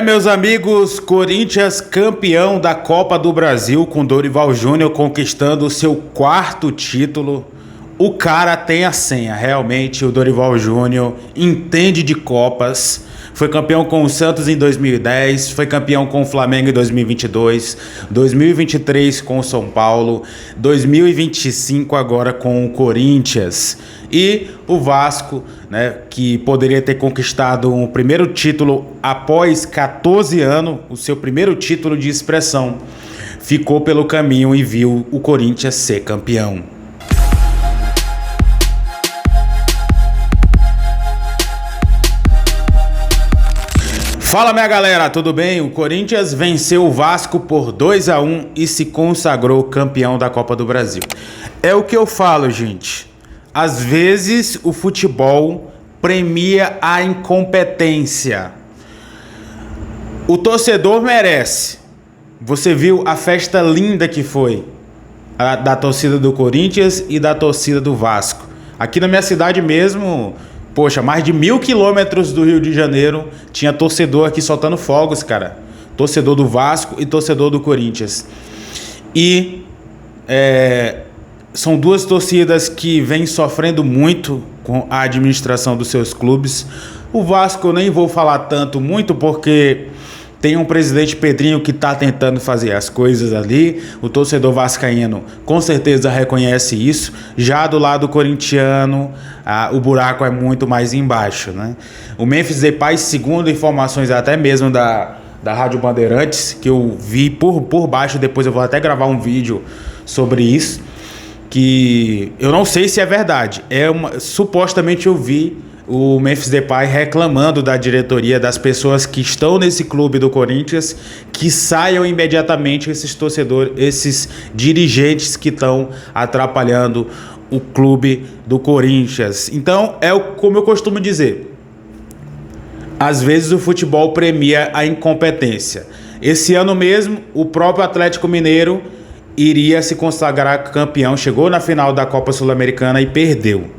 Meus amigos, Corinthians campeão da Copa do Brasil com Dorival Júnior conquistando o seu quarto título. O cara tem a senha, realmente o Dorival Júnior entende de Copas. Foi campeão com o Santos em 2010, foi campeão com o Flamengo em 2022, 2023 com o São Paulo, 2025 agora com o Corinthians. E o Vasco, né, que poderia ter conquistado um primeiro título após 14 anos, o seu primeiro título de expressão, ficou pelo caminho e viu o Corinthians ser campeão. Fala, minha galera, tudo bem? O Corinthians venceu o Vasco por 2-1 e se consagrou campeão da Copa do Brasil. É o que eu falo, gente. Às vezes o futebol premia a incompetência. O torcedor merece. Você viu a festa linda que foi da torcida do Corinthians e da torcida do Vasco. Aqui na minha cidade mesmo, poxa, mais de 1.000 quilômetros do Rio de Janeiro, tinha torcedor aqui soltando fogos, cara. Torcedor do Vasco e torcedor do Corinthians. E são duas torcidas que vêm sofrendo muito com a administração dos seus clubes. O Vasco eu nem vou falar muito porque tem um presidente Pedrinho que está tentando fazer as coisas ali. O torcedor vascaíno com certeza reconhece isso. Já do lado corintiano, o buraco é muito mais embaixo, né? O Memphis Depay, segundo informações até mesmo da Rádio Bandeirantes, que eu vi por baixo, depois eu vou até gravar um vídeo sobre isso, que eu não sei se é verdade. Supostamente eu vi o Memphis Depay reclamando da diretoria, das pessoas que estão nesse clube do Corinthians, que saiam imediatamente esses torcedores, esses dirigentes que estão atrapalhando o clube do Corinthians. Então, como eu costumo dizer, às vezes o futebol premia a incompetência. Esse ano mesmo, o próprio Atlético Mineiro iria se consagrar campeão, chegou na final da Copa Sul-Americana e perdeu.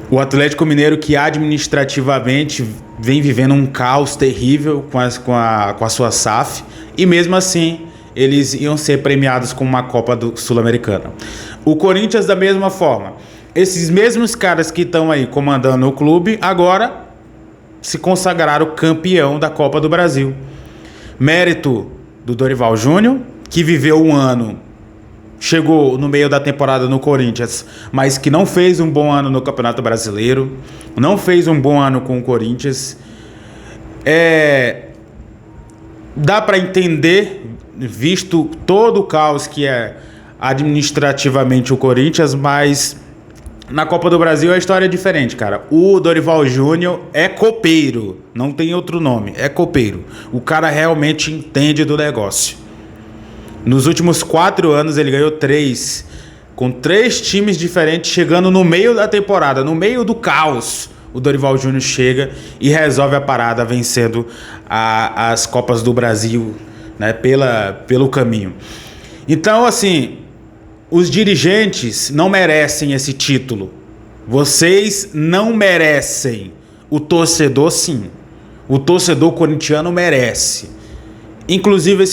O Atlético Mineiro, que administrativamente vem vivendo um caos terrível com a sua SAF, e mesmo assim eles iam ser premiados com uma Copa Sul-Americana. O Corinthians da mesma forma. Esses mesmos caras que estão aí comandando o clube agora se consagraram campeão da Copa do Brasil. Mérito do Dorival Júnior, que viveu um ano, chegou no meio da temporada no Corinthians, mas que não fez um bom ano no Campeonato Brasileiro, não fez um bom ano com o Corinthians. Dá para entender, visto todo o caos que é administrativamente o Corinthians, mas na Copa do Brasil a história é diferente, cara. O Dorival Júnior é copeiro, não tem outro nome, é copeiro. O cara realmente entende do negócio. Nos últimos 4 anos ele ganhou 3, com 3 times diferentes, chegando no meio da temporada, no meio do caos. O Dorival Júnior chega e resolve a parada vencendo as Copas do Brasil, né, pelo caminho. Então, assim, os dirigentes não merecem esse título. Vocês não merecem. O torcedor, sim. O torcedor corintiano merece. Inclusive,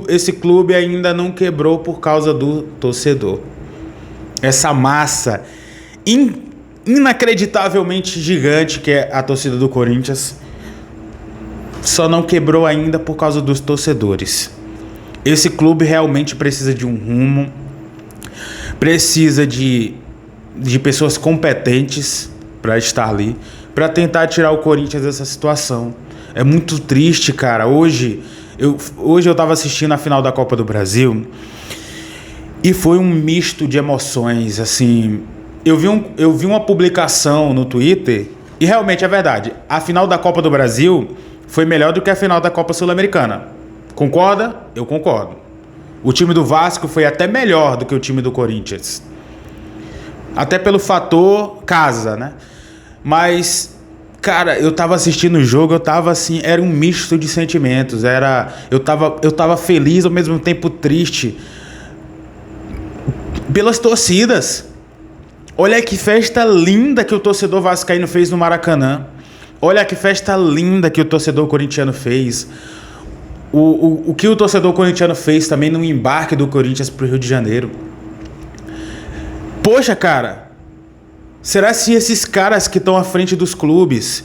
esse clube ainda não quebrou por causa do torcedor. Essa massa inacreditavelmente gigante que é a torcida do Corinthians só não quebrou ainda por causa dos torcedores. Esse clube realmente precisa de um rumo, precisa de pessoas competentes para estar ali, para tentar tirar o Corinthians dessa situação. É muito triste, cara. Hoje eu tava assistindo a final da Copa do Brasil e foi um misto de emoções, assim. Eu vi uma publicação no Twitter e realmente é verdade. A final da Copa do Brasil foi melhor do que a final da Copa Sul-Americana. Concorda? Eu concordo. O time do Vasco foi até melhor do que o time do Corinthians. Até pelo fator casa, né? Mas, cara, eu tava assistindo o jogo, eu tava assim, era um misto de sentimentos. Eu tava feliz, ao mesmo tempo triste pelas torcidas. Olha que festa linda que o torcedor vascaíno fez no Maracanã. Olha que festa linda que o torcedor corintiano fez. O que o torcedor corintiano fez também no embarque do Corinthians pro Rio de Janeiro. Poxa, cara, será se esses caras que estão à frente dos clubes,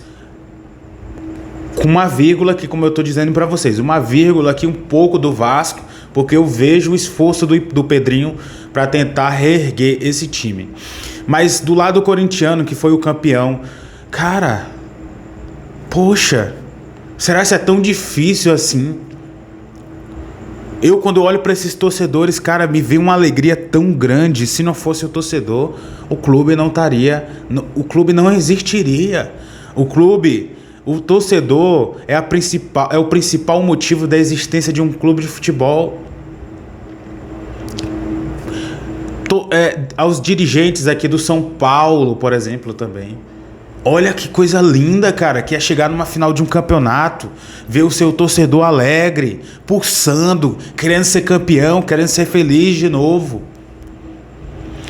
com uma vírgula aqui, como eu tô dizendo pra vocês, uma vírgula aqui um pouco do Vasco, porque eu vejo o esforço do Pedrinho para tentar reerguer esse time. Mas do lado corintiano, que foi o campeão, cara, poxa, será que é tão difícil assim? Eu, quando olho para esses torcedores, cara, me vem uma alegria tão grande. Se não fosse o torcedor, o clube não estaria, o clube não existiria. O torcedor é o principal motivo da existência de um clube de futebol. Aos dirigentes aqui do São Paulo, por exemplo, também. Olha que coisa linda, cara, que é chegar numa final de um campeonato, ver o seu torcedor alegre, pulsando, querendo ser campeão, querendo ser feliz de novo.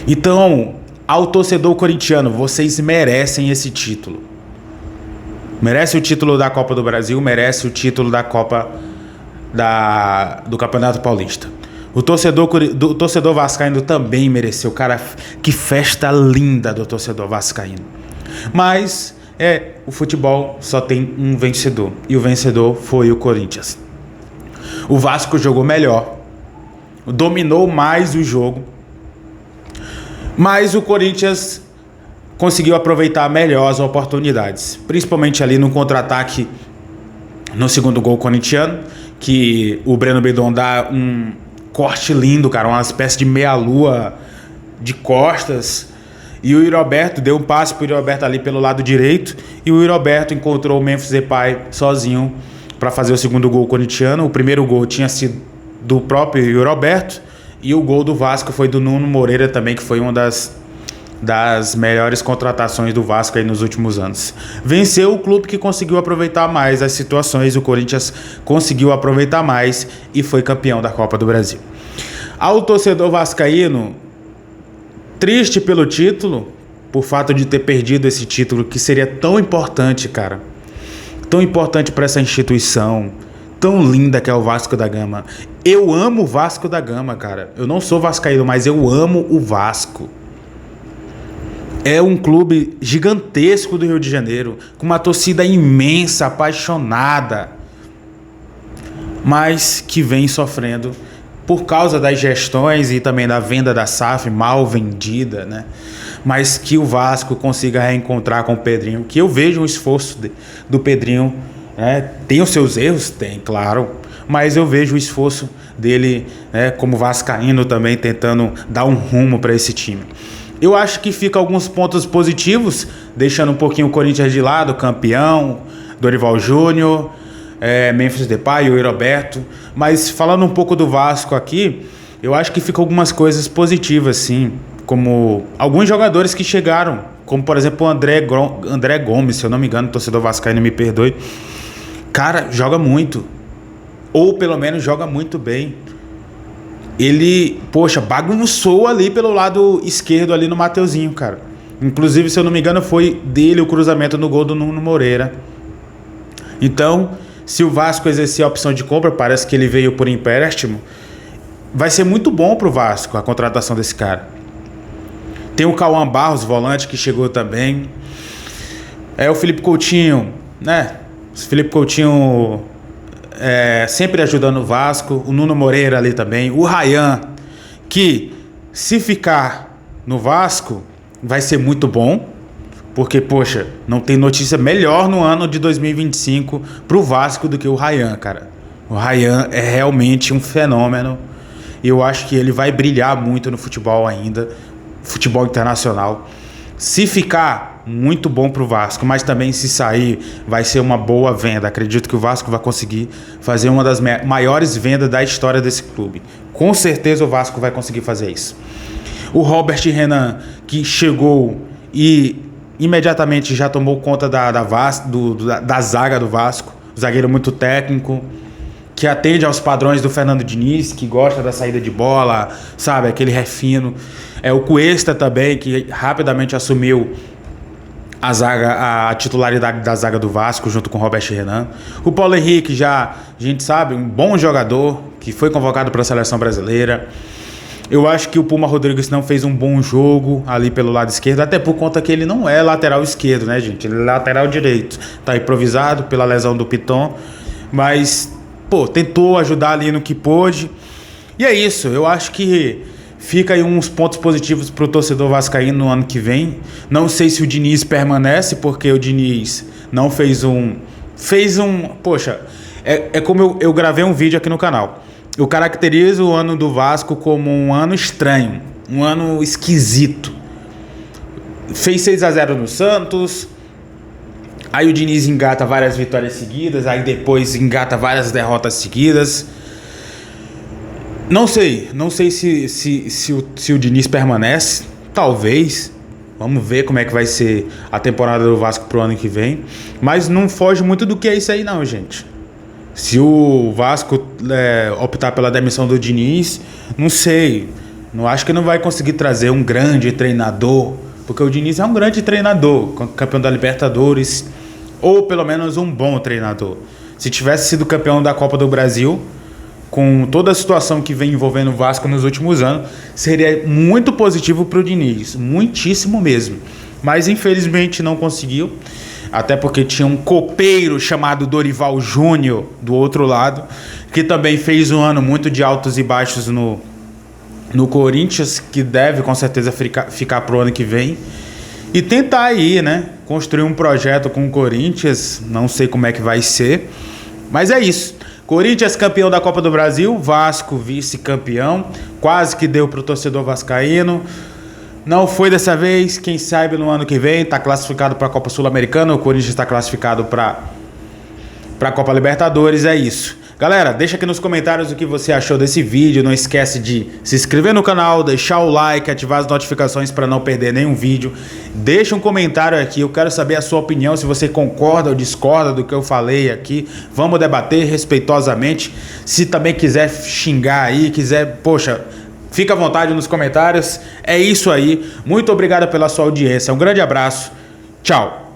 Então, ao torcedor corintiano, vocês merecem esse título. Merece o título da Copa do Brasil, merece o título da Copa do Campeonato Paulista. O torcedor vascaíno também mereceu. Cara, que festa linda do torcedor vascaíno. Mas o futebol só tem um vencedor. E o vencedor foi o Corinthians. O Vasco jogou melhor, dominou mais o jogo, mas o Corinthians conseguiu aproveitar melhor as oportunidades, principalmente ali no contra-ataque, no segundo gol corintiano, que o Breno Bidon dá um corte lindo, cara, uma espécie de meia-lua de costas. E o Iroberto deu um passe pro Iroberto ali pelo lado direito. E o Iroberto encontrou o Memphis Depay sozinho para fazer o segundo gol corintiano. O primeiro gol tinha sido do próprio Iroberto. E o gol do Vasco foi do Nuno Moreira também, que foi uma das melhores contratações do Vasco aí nos últimos anos. Venceu o clube que conseguiu aproveitar mais as situações. O Corinthians conseguiu aproveitar mais e foi campeão da Copa do Brasil. Ao torcedor vascaíno, triste pelo título, por fato de ter perdido esse título que seria tão importante, cara. Tão importante para essa instituição, tão linda que é o Vasco da Gama. Eu amo o Vasco da Gama, cara. Eu não sou vascaíno, mas eu amo o Vasco. É um clube gigantesco do Rio de Janeiro, com uma torcida imensa, apaixonada, mas que vem sofrendo por causa das gestões e também da venda da SAF mal vendida, né? Mas que o Vasco consiga reencontrar com o Pedrinho, que eu vejo um esforço do Pedrinho, né? Tem os seus erros? Tem, claro, mas eu vejo o esforço dele, né, como vascaíno também, tentando dar um rumo para esse time. Eu acho que fica alguns pontos positivos, deixando um pouquinho o Corinthians de lado, campeão, Dorival Júnior, Memphis Depay, o Iroberto. Mas falando um pouco do Vasco aqui, eu acho que ficam algumas coisas positivas, sim. Como alguns jogadores que chegaram, como por exemplo o André Gomes, se eu não me engano, torcedor vascaíno me perdoe. Cara, joga muito. Ou pelo menos joga muito bem. Ele, poxa, bagunçou ali pelo lado esquerdo ali no Mateuzinho, cara. Inclusive, se eu não me engano, foi dele o cruzamento no gol do Nuno Moreira. Então, se o Vasco exercer a opção de compra, parece que ele veio por empréstimo, vai ser muito bom pro Vasco a contratação desse cara. Tem o Cauã Barros, volante, que chegou também. O Felipe Coutinho, né? O Felipe Coutinho sempre ajudando o Vasco. O Nuno Moreira ali também. O Ryan, que se ficar no Vasco, vai ser muito bom. Porque, poxa, não tem notícia melhor no ano de 2025 pro Vasco do que o Ryan, cara. O Ryan é realmente um fenômeno. E eu acho que ele vai brilhar muito no futebol ainda. Futebol internacional. Se ficar, muito bom pro Vasco. Mas também se sair, vai ser uma boa venda. Acredito que o Vasco vai conseguir fazer uma das maiores vendas da história desse clube. Com certeza o Vasco vai conseguir fazer isso. O Robert Renan, que chegou e imediatamente já tomou conta da zaga do Vasco. Zagueiro muito técnico, que atende aos padrões do Fernando Diniz, que gosta da saída de bola, sabe, aquele refino. O Cuesta também, que rapidamente assumiu a titularidade da zaga do Vasco junto com o Robert Renan. O Paulo Henrique já, a gente sabe, um bom jogador que foi convocado para a seleção brasileira. Eu acho que o Puma Rodrigues não fez um bom jogo ali pelo lado esquerdo, até por conta que ele não é lateral esquerdo, né, gente? Ele é lateral direito. Tá improvisado pela lesão do Piton, mas, pô, tentou ajudar ali no que pôde. E é isso, eu acho que fica aí uns pontos positivos pro torcedor vascaíno no ano que vem. Não sei se o Diniz permanece, porque o Diniz não fez um... Poxa, é como eu gravei um vídeo aqui no canal. Eu caracterizo o ano do Vasco como um ano estranho, um ano esquisito. Fez 6-0 no Santos, aí o Diniz engata várias vitórias seguidas, aí depois engata várias derrotas seguidas. Não sei se o Diniz permanece, talvez. Vamos ver como é que vai ser a temporada do Vasco pro ano que vem. Mas não foge muito do que é isso aí não, gente. Se o Vasco optar pela demissão do Diniz, não sei. Não acho que não vai conseguir trazer um grande treinador, porque o Diniz é um grande treinador, campeão da Libertadores, ou pelo menos um bom treinador. Se tivesse sido campeão da Copa do Brasil, com toda a situação que vem envolvendo o Vasco nos últimos anos, seria muito positivo para o Diniz, muitíssimo mesmo. Mas infelizmente não conseguiu. Até porque tinha um copeiro chamado Dorival Júnior do outro lado, que também fez um ano muito de altos e baixos no Corinthians, que deve com certeza ficar pro ano que vem. E tentar aí, né, construir um projeto com o Corinthians, não sei como é que vai ser, mas é isso. Corinthians campeão da Copa do Brasil, Vasco vice-campeão, quase que deu pro torcedor vascaíno. Não foi dessa vez, quem sabe no ano que vem, está classificado para a Copa Sul-Americana, o Corinthians está classificado para a Copa Libertadores, é isso. Galera, deixa aqui nos comentários o que você achou desse vídeo, não esquece de se inscrever no canal, deixar o like, ativar as notificações para não perder nenhum vídeo. Deixa um comentário aqui, eu quero saber a sua opinião, se você concorda ou discorda do que eu falei aqui. Vamos debater respeitosamente, se também quiser xingar aí, quiser, poxa... Fica à vontade nos comentários. É isso aí. Muito obrigado pela sua audiência. Um grande abraço. Tchau.